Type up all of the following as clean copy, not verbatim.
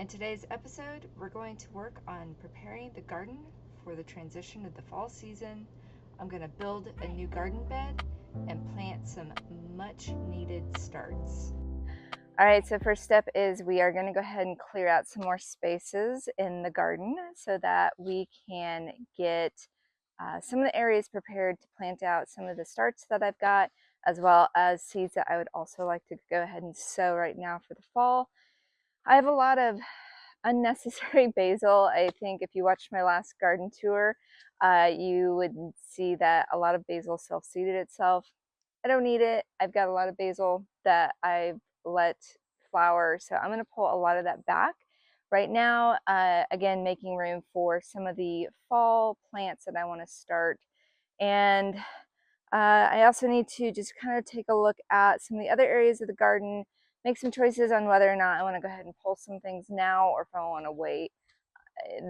In today's episode, we're going to work on preparing the garden for the transition of the fall season. I'm going to build a new garden bed and plant some much needed starts. All right, so first step is we are going to go ahead and clear out some more spaces in the garden so that we can get some of the areas prepared to plant out some of the starts that I've got, as well as seeds that I would also like to go ahead and sow right now for the fall. I have a lot of unnecessary basil. I think if you watched my last garden tour, you would see that a lot of basil self-seeded itself. I don't need it. I've got a lot of basil that I've let flower, so I'm going to pull a lot of that back right now. Again, making room for some of the fall plants that I want to start. And I also need to just kind of take a look at some of the other areas of the garden, make some choices on whether or not I want to go ahead and pull some things now or if I want to wait.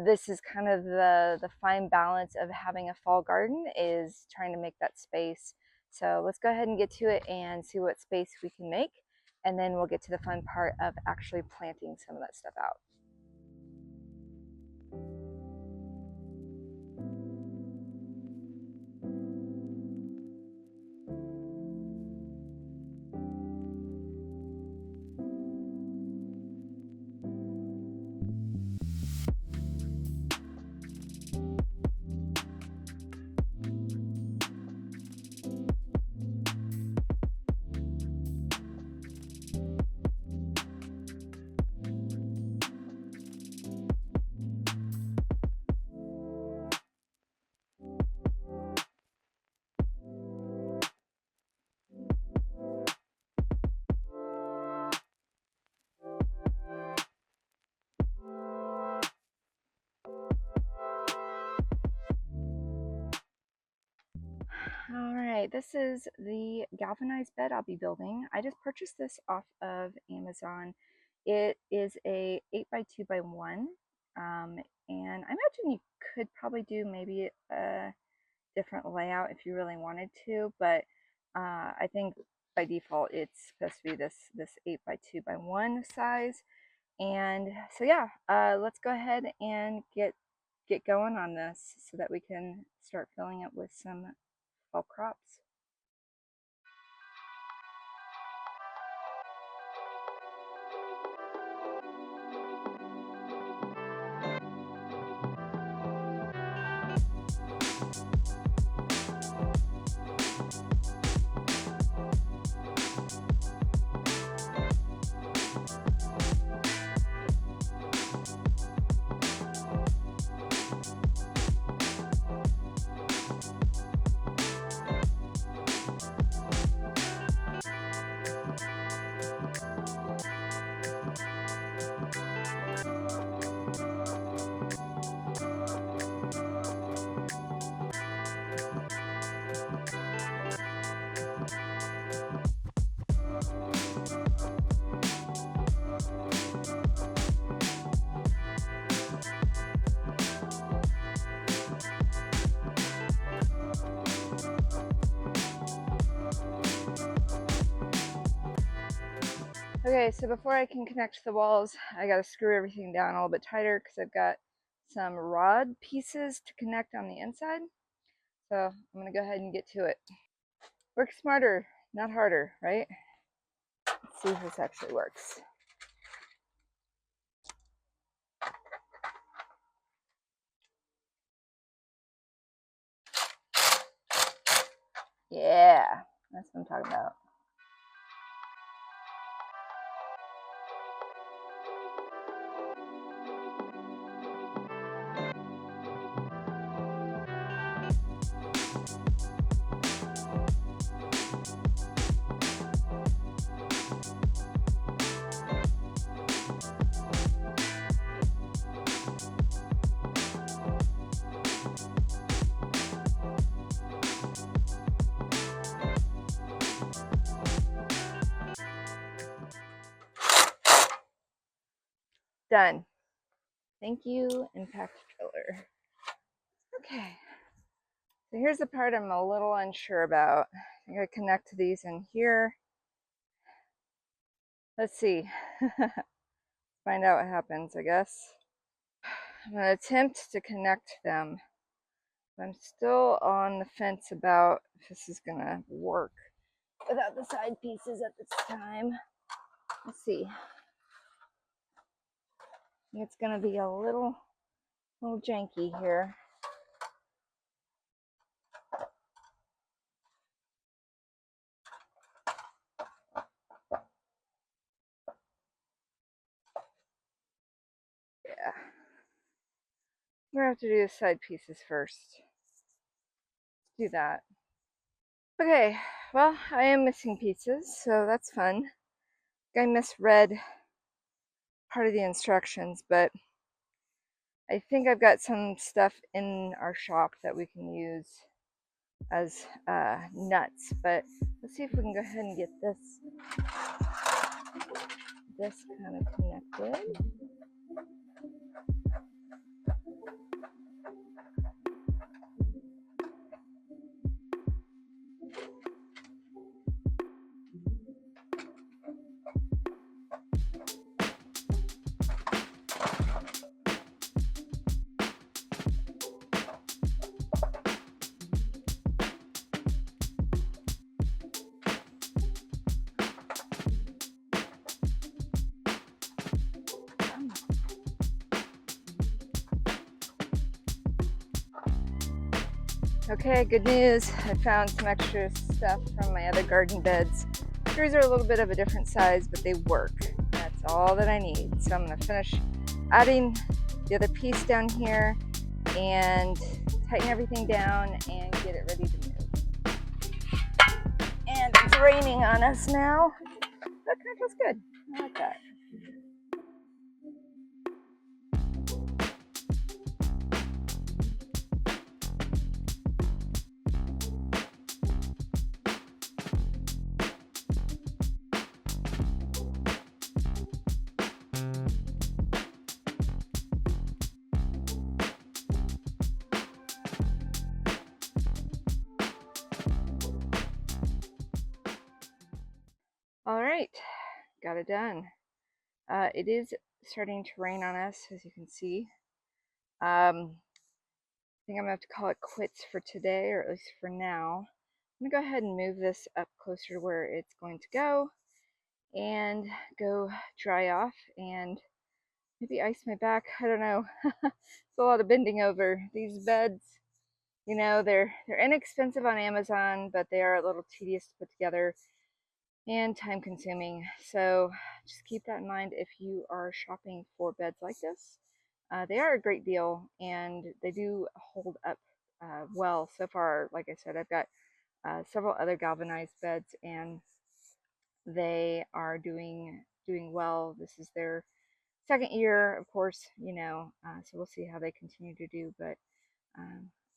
This is kind of the fine balance of having a fall garden, is trying to make that space. So let's go ahead and get to it and see what space we can make, and then we'll get to the fun part of actually planting some of that stuff out. All right, this is the galvanized bed I'll be building. I just purchased this off of Amazon. It is a 8x2x1, and I imagine you could probably do maybe a different layout if you really wanted to, but I think by default it's supposed to be this 8x2x1 size. And so yeah, let's go ahead and get going on this so that we can start filling it with some fall crops. Okay, so before I can connect the walls, I gotta screw everything down a little bit tighter because I've got some rod pieces to connect on the inside. So I'm gonna go ahead and get to it. Work smarter, not harder, right? Let's see if this actually works. Yeah, that's what I'm talking about. Done. Thank you, Impact Driller. Okay, so here's the part I'm a little unsure about. I'm gonna connect these in here. Let's see. find out what happens, I guess. I'm going to attempt to connect them. I'm still on the fence about if this is going to work without the side pieces at this time. Let's see. I think it's going to be a little janky here. Yeah. We're going to have to do the side pieces first. Let's do that. Okay, well, I am missing pieces, so that's fun. I misread part of the instructions, but I think I've got some stuff in our shop that we can use as nuts, but let's see if we can go ahead and get this kind of connected. Okay, good news. I found some extra stuff from my other garden beds. Screws are a little bit of a different size, but they work. That's all that I need. So I'm going to finish adding the other piece down here and tighten everything down and get it ready to move. And it's raining on us now. That kind of feels good. I like that. All right, got it done. It is starting to rain on us, as you can see. I think I'm gonna have to call it quits for today, or at least for now. I'm gonna go ahead and move this up closer to where it's going to go and go dry off and maybe ice my back. I don't know. It's a lot of bending over. These beds, you know, they're inexpensive on Amazon, but they are a little tedious to put together and time consuming. So just keep that in mind if you are shopping for beds like this. They are a great deal and they do hold up well so far. Like I said, I've got several other galvanized beds and they are doing well. This is their second year, of course, you know, so we'll see how they continue to do, but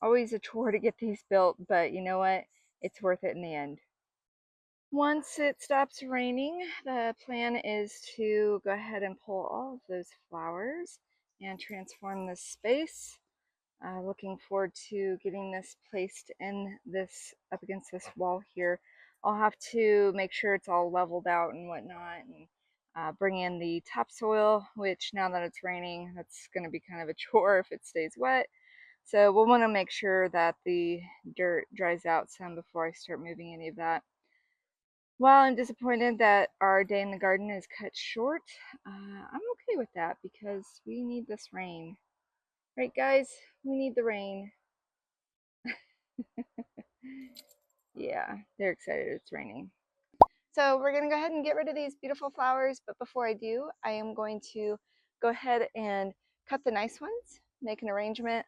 always a chore to get these built, but you know what, it's worth it in the end. Once it stops raining, the plan is to go ahead and pull all of those flowers and transform this space. Looking forward to getting this placed in this, up against this wall here. I'll have to make sure it's all leveled out and whatnot, and bring in the topsoil, which now that it's raining, that's going to be kind of a chore if it stays wet. So we'll want to make sure that the dirt dries out some before I start moving any of that. While I'm disappointed that our day in the garden is cut short, I'm okay with that because we need this rain. Right, guys? We need the rain. Yeah, they're excited it's raining. So we're going to go ahead and get rid of these beautiful flowers, but before I do, I am going to go ahead and cut the nice ones, make an arrangement,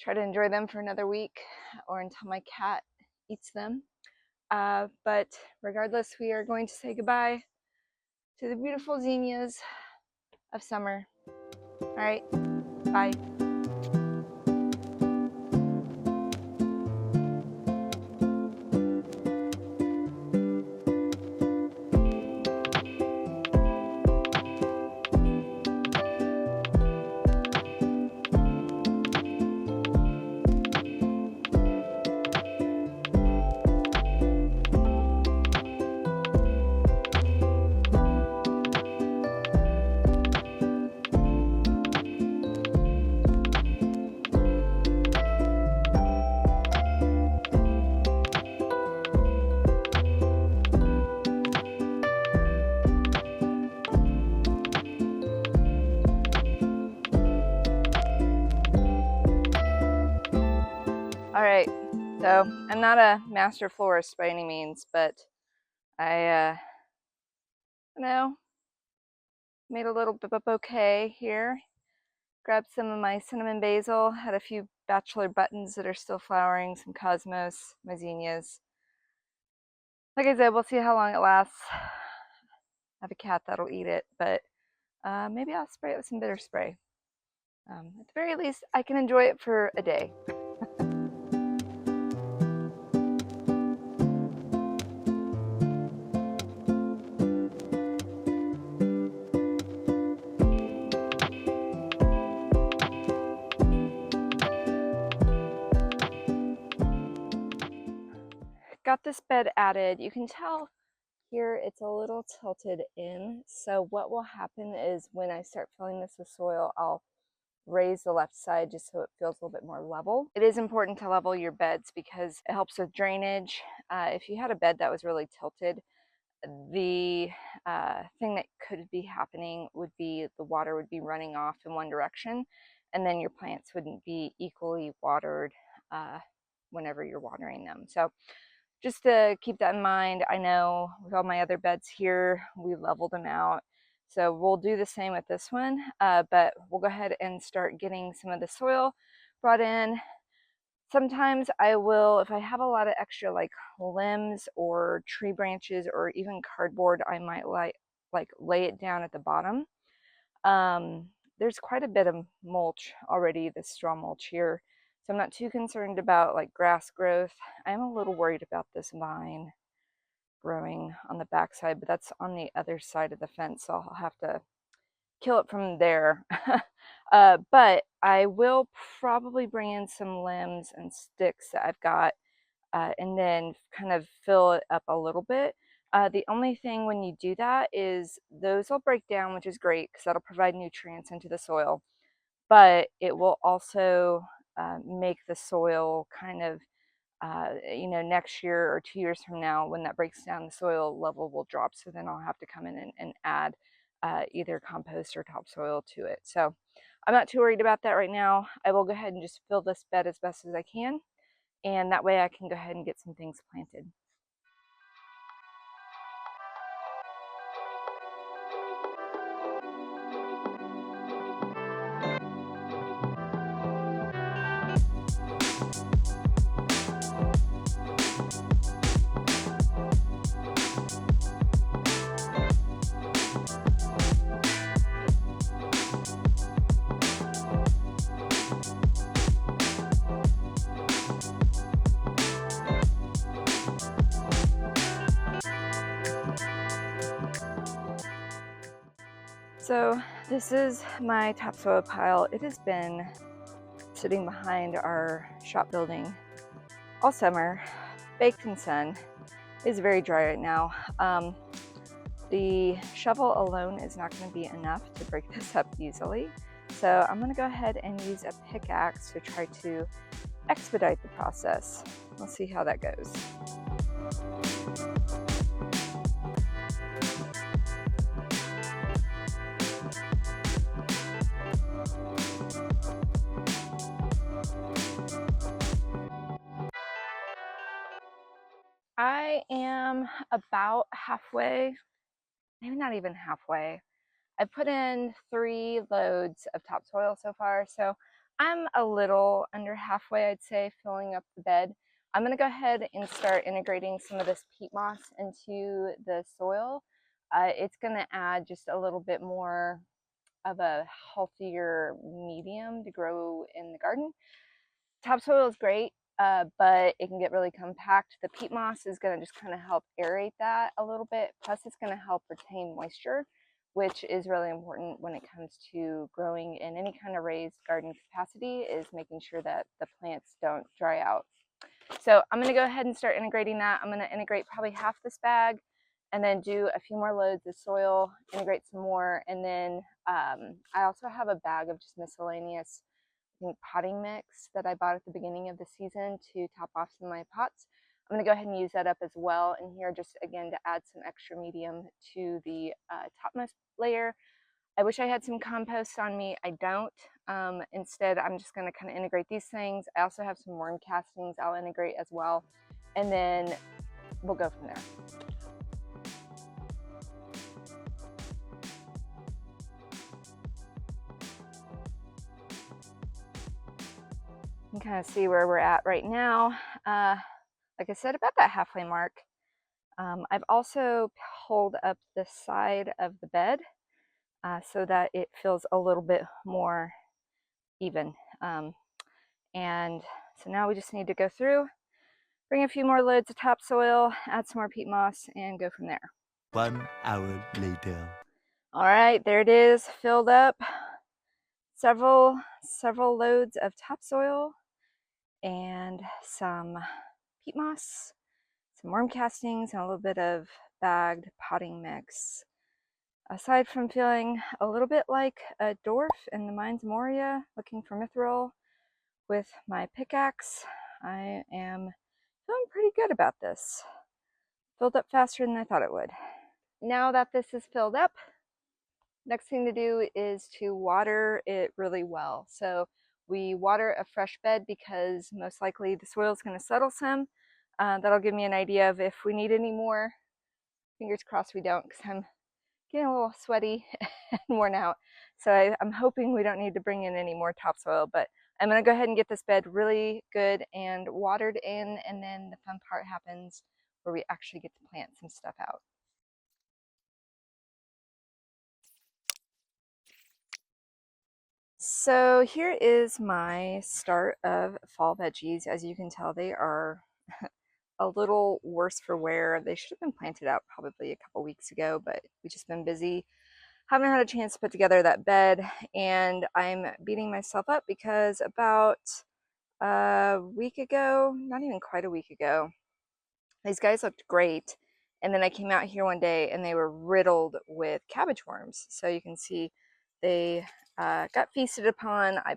try to enjoy them for another week or until my cat eats them. But regardless, we are going to say goodbye to the beautiful zinnias of summer. All right, bye. So I'm not a master florist by any means, but I made a little bouquet here. Grabbed some of my cinnamon basil, had a few bachelor buttons that are still flowering, some cosmos, my zinnias. Like I said, we'll see how long it lasts. I have a cat that'll eat it, but maybe I'll spray it with some bitter spray. At the very least, I can enjoy it for a day. Got this bed added. You can tell here it's a little tilted in. So what will happen is when I start filling this with soil, I'll raise the left side just so it feels a little bit more level. It is important to level your beds because it helps with drainage. If you had a bed that was really tilted, the thing that could be happening would be the water would be running off in one direction, and then your plants wouldn't be equally watered whenever you're watering them. So just to keep that in mind, I know with all my other beds here, we leveled them out. So we'll do the same with this one, but we'll go ahead and start getting some of the soil brought in. Sometimes I will, if I have a lot of extra like limbs or tree branches or even cardboard, I might like lay it down at the bottom. There's quite a bit of mulch already, this straw mulch here. So I'm not too concerned about like grass growth. I'm a little worried about this vine growing on the backside, but that's on the other side of the fence, so I'll have to kill it from there. But I will probably bring in some limbs and sticks that I've got and then kind of fill it up a little bit. The only thing when you do that is those will break down, which is great because that'll provide nutrients into the soil, but it will also make the soil kind of next year or 2 years from now, when that breaks down, the soil level will drop. So then I'll have to come in and add either compost or topsoil to it. So I'm not too worried about that right now. I will go ahead and just fill this bed as best as I can. And that way I can go ahead and get some things planted. So this is my topsoil pile. It has been sitting behind our shop building all summer, baked in sun. It's very dry right now. The shovel alone is not going to be enough to break this up easily. So I'm going to go ahead and use a pickaxe to try to expedite the process. We'll see how that goes. I am about halfway, maybe not even halfway. I put in 3 loads of topsoil so far, so I'm a little under halfway, I'd say, filling up the bed. I'm going to go ahead and start integrating some of this peat moss into the soil. It's going to add just a little bit more of a healthier medium to grow in the garden. Topsoil is great, but it can get really compact. The peat moss is going to just kind of help aerate that a little bit. Plus, it's going to help retain moisture, which is really important when it comes to growing in any kind of raised garden capacity, is making sure that the plants don't dry out. So I'm going to go ahead and start integrating that. I'm going to integrate probably half this bag and then do a few more loads of soil, integrate some more, and then I also have a bag of just miscellaneous potting mix that I bought at the beginning of the season to top off some of my pots. I'm going to go ahead and use that up as well in here, just again to add some extra medium to the topmost layer. I wish I had some compost on me. I don't. Instead, I'm just going to kind of integrate these things. I also have some worm castings I'll integrate as well. And then we'll go from there. You can kind of see where we're at right now. Like I said, about that halfway mark. I've also pulled up the side of the bed so that it feels a little bit more even. And so now we just need to go through, bring a few more loads of topsoil, add some more peat moss, and go from there. 1 hour later. All right, there it is, filled up. Several loads of topsoil and some peat moss, some worm castings, and a little bit of bagged potting mix. Aside from feeling a little bit like a dwarf in the Mines of Moria looking for mithril with my pickaxe, I am feeling pretty good about this. Filled up faster than I thought it would. Now that this is filled up, next thing to do is to water it really well. So we water a fresh bed because most likely the soil is going to settle some. That'll give me an idea of if we need any more. Fingers crossed we don't, because I'm getting a little sweaty and worn out. So I'm hoping we don't need to bring in any more topsoil, but I'm going to go ahead and get this bed really good and watered in, and then the fun part happens where we actually get to plant some stuff out. So here is my start of fall veggies. As you can tell, they are a little worse for wear. They should have been planted out probably a couple weeks ago, but we've just been busy. Haven't had a chance to put together that bed, and I'm beating myself up because about a week ago, not even quite a week ago, these guys looked great. And then I came out here one day and they were riddled with cabbage worms. So you can see they got feasted upon. I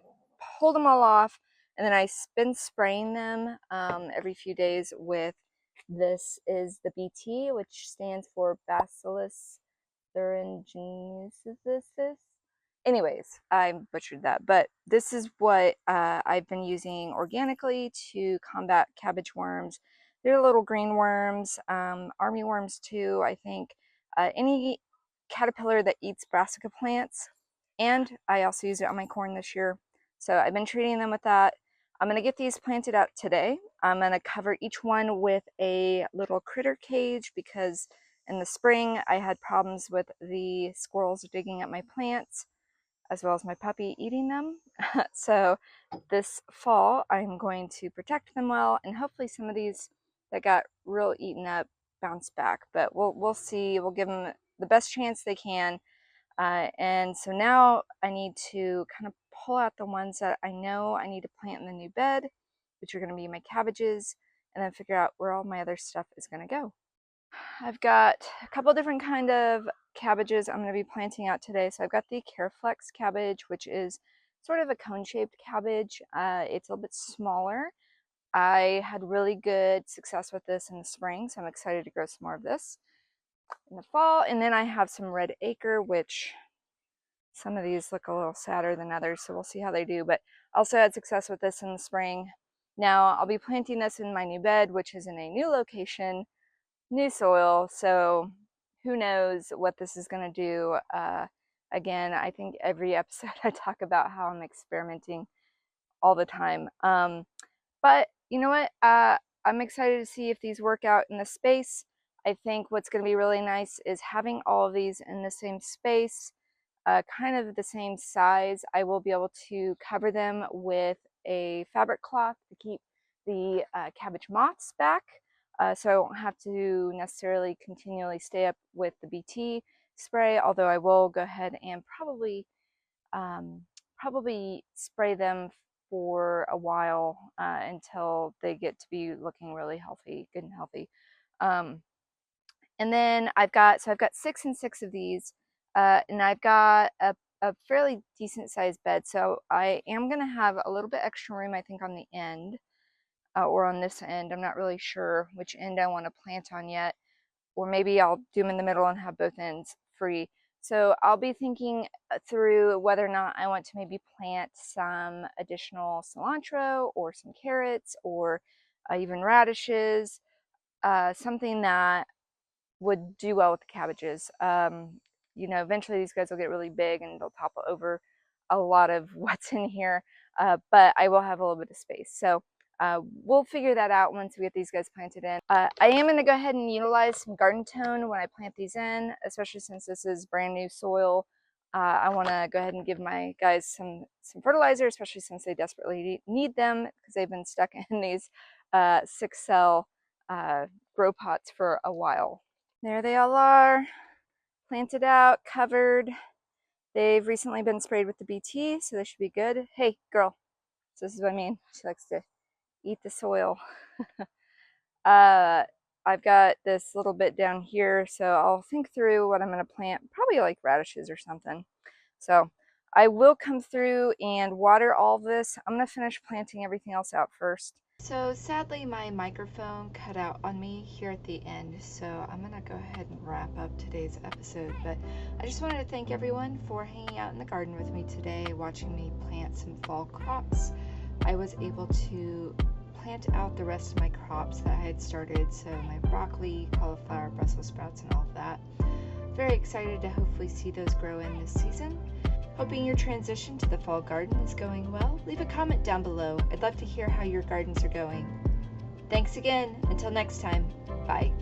pulled them all off, and then I've been spraying them every few days with, this is the BT, which stands for Bacillus thuringiensis. Anyways, I butchered that, but this is what I've been using organically to combat cabbage worms. They're little green worms, army worms too, I think. Any caterpillar that eats brassica plants, and I also use it on my corn this year. So I've been treating them with that. I'm going to get these planted out today. I'm going to cover each one with a little critter cage because in the spring I had problems with the squirrels digging up my plants, as well as my puppy eating them. So this fall I'm going to protect them well, and hopefully some of these that got real eaten up bounce back, but we'll see. We'll give them the best chance they can. And so now I need to kind of pull out the ones that I know I need to plant in the new bed, which are going to be my cabbages, and then figure out where all my other stuff is going to go. I've got a couple different kind of cabbages I'm going to be planting out today. So I've got the Careflex cabbage, which is sort of a cone-shaped cabbage. It's a little bit smaller. I had really good success with this in the spring, so I'm excited to grow some more of this in the fall. And then I have some Red Acre, which some of these look a little sadder than others, so we'll see how they do. But also had success with this in the spring. Now I'll be planting this in my new bed, which is in a new location, new soil, so who knows what this is going to do. Again, I think every episode I talk about how I'm experimenting all the time. But you know what? I'm excited to see if these work out in the space. I think what's going to be really nice is having all of these in the same space, kind of the same size. I will be able to cover them with a fabric cloth to keep the cabbage moths back. So I won't have to necessarily continually stay up with the BT spray, although I will go ahead and probably spray them for a while until they get to be looking really healthy, good and healthy. And then I've got 6 and 6 of these, and I've got a fairly decent sized bed. So I am going to have a little bit extra room, I think, on the end. Or on this end. I'm not really sure which end I want to plant on yet, or maybe I'll do them in the middle and have both ends free. So I'll be thinking through whether or not I want to maybe plant some additional cilantro or some carrots or even radishes, something that would do well with the cabbages. You know, eventually these guys will get really big and they'll topple over a lot of what's in here, but I will have a little bit of space. So we'll figure that out once we get these guys planted in. I am going to go ahead and utilize some garden tone when I plant these in, especially since this is brand new soil. I want to go ahead and give my guys some fertilizer, especially since they desperately need them because they've been stuck in these 6-cell grow pots for a while. There they all are, planted out, covered. They've recently been sprayed with the BT, so they should be good. Hey, girl. So this is what I mean. She likes to eat the soil. I've got this little bit down here, so I'll think through what I'm going to plant, probably like radishes or something. So I will come through and water all this. I'm going to finish planting everything else out first. So sadly my microphone cut out on me here at the end, so I'm gonna go ahead and wrap up today's episode, but I just wanted to thank everyone for hanging out in the garden with me today, watching me plant some fall crops. I was able to plant out the rest of my crops that I had started, so my broccoli, cauliflower, Brussels sprouts, and all of that. Very excited to hopefully see those grow in this season. Hoping your transition to the fall garden is going well. Leave a comment down below. I'd love to hear how your gardens are going. Thanks again. Until next time. Bye.